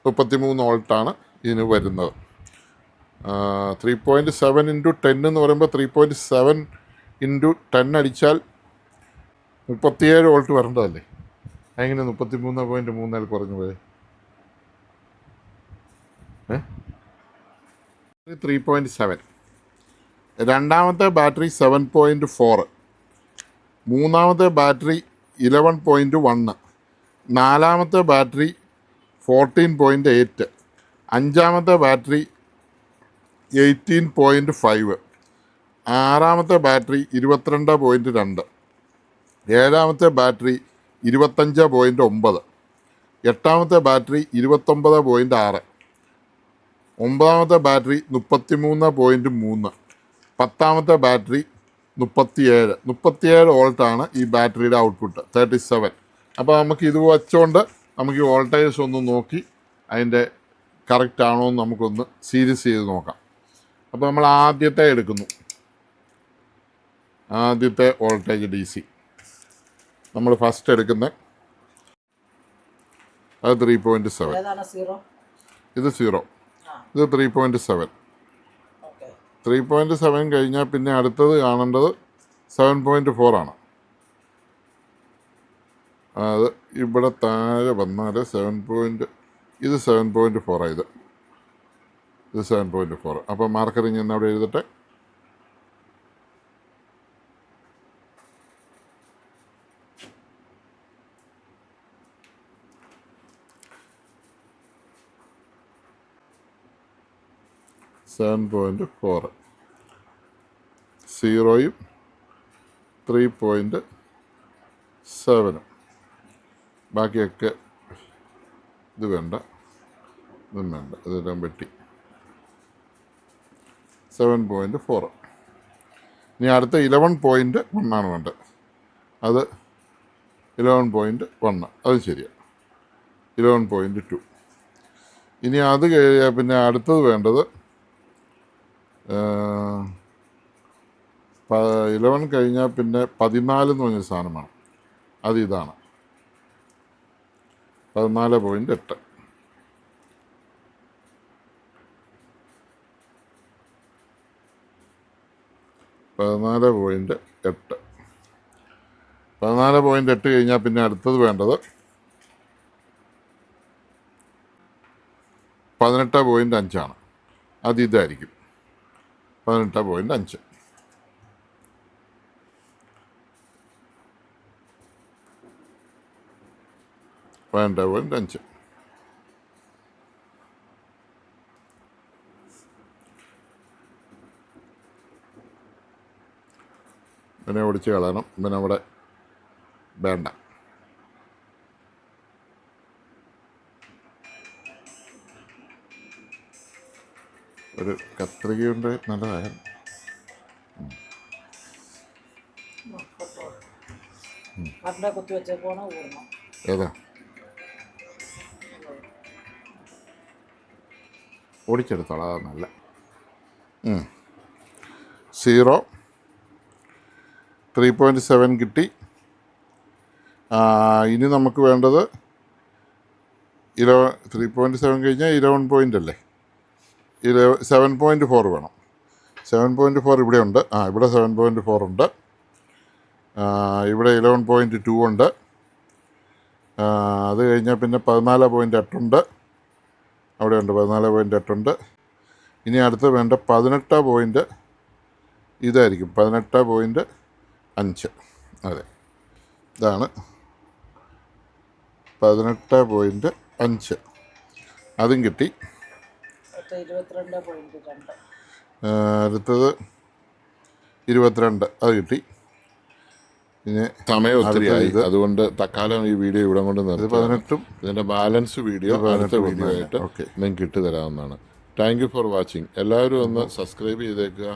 33 വോൾട്ടാണ് ഇതിന് വരുന്നത്. 3.7 ഇൻറ്റു 10 എന്ന് പറയുമ്പോൾ 3.7 ഇൻറ്റു 10 അടിച്ചാൽ 37 വോൾട്ട് വരേണ്ടതല്ലേ? എങ്ങനെ 33.3 കുറഞ്ഞു പോയത്? 3.7. രണ്ടാമത്തെ ബാറ്ററി 7.4. മൂന്നാമത്തെ ബാറ്ററി 11.1. നാലാമത്തെ ബാറ്ററി 14.8. അഞ്ചാമത്തെ ബാറ്ററി 18.5. ആറാമത്തെ ബാറ്ററി 22.2. ഏഴാമത്തെ ബാറ്ററി 25.9. എട്ടാമത്തെ ബാറ്ററി 29.6. ഒമ്പതാമത്തെ ബാറ്ററി 33.3. പത്താമത്തെ ബാറ്ററി 37 വോൾട്ടാണ് ഈ ബാറ്ററിയുടെ ഔട്ട്പുട്ട്. 37. അപ്പോൾ നമുക്ക് ഇത് വച്ചുകൊണ്ട് നമുക്ക് ഈ വോൾട്ടേജ് ഒന്ന് നോക്കി അതിൻ്റെ കറക്റ്റ് ആണോ എന്ന് നമുക്കൊന്ന് സീരീസ് ചെയ്ത് നോക്കാം. അപ്പോൾ നമ്മൾ ആദ്യത്തെ എടുക്കുന്നു. ആദ്യത്തെ വോൾട്ടേജ് DC നമ്മൾ ഫസ്റ്റ് എടുക്കുന്നത് അത് 3.7. ഇത് 0. ഇത് 3.7. 3.7 കഴിഞ്ഞാൽ പിന്നെ അടുത്തത് കാണേണ്ടത് 7.4 ആണ്. അത് ഇവിടെ താഴെ വന്നാൽ ഇത് 7.4 ആയത്. ഇത് 7.4. അപ്പോൾ മാർക്കറിങ് എന്ന് അവിടെ എഴുതട്ടെ. സീറോയും 3.7. ബാക്കിയൊക്കെ ഇത് വേണ്ട, ഇതും വേണ്ട, ഇതെല്ലാം വെട്ടി. 7.4. ഇനി അടുത്ത 11.1 ആണ് വേണ്ടത്. അത് 11.1. അത് ശരിയാണ്. 11.2. ഇനി അത് കഴിഞ്ഞാൽ പിന്നെ അടുത്തത് വേണ്ടത് 11 കഴിഞ്ഞാൽ പിന്നെ 14 എന്ന് പറഞ്ഞൊരു സാധനമാണ്. അത് ഇതാണ് 14.8. കഴിഞ്ഞാൽ പിന്നെ അടുത്തത് വേണ്ടത് 18.5 അത് ഇതായിരിക്കും 18.5. പിന്നെ ഓടിച്ച് കളയണം. പിന്നെ അവിടെ വേണ്ട. ഒരു കത്രികയുണ്ട് നല്ലതായിരുന്നു. ഏതാ ഓടിച്ചെടുത്തോളാം. നല്ല 0 3.7 കിട്ടി. ഇനി നമുക്ക് വേണ്ടത് 3.7 കഴിഞ്ഞാൽ 11 പോയിൻ്റ് അല്ലേ, 7.4 വേണം. 7.4 ഇവിടെ ഉണ്ട്. ഇവിടെ 7.4 ഉണ്ട്. ഇവിടെ 11.2 ഉണ്ട്. അത് കഴിഞ്ഞാൽ പിന്നെ 14.8 ഉണ്ട്. അവിടെ ഉണ്ട് 14.8 ഉണ്ട്. ഇനി അടുത്ത് വേണ്ട 18 പോയിൻ്റ് ഇതായിരിക്കും 18.5. അതെ, ഇതാണ് 18.5. അതും കിട്ടി. അടുത്തത് 22 അത് കിട്ടി. പിന്നെ സമയം ഒത്തിരിയായി, അതുകൊണ്ട് തൽക്കാലം ഈ വീഡിയോ ഇവിടെ കൊണ്ട് നിർത്തി. 18 ഇതിൻ്റെ ബാലൻസ് വീഡിയോ അടുത്ത വീഡിയോ ആയിട്ട് നിങ്ങൾക്ക് ഇട്ട് തരാവുന്നതാണ്. Thank you for watching. എല്ലാവരും ഒന്ന് സബ്സ്ക്രൈബ് ചെയ്തേക്കുക.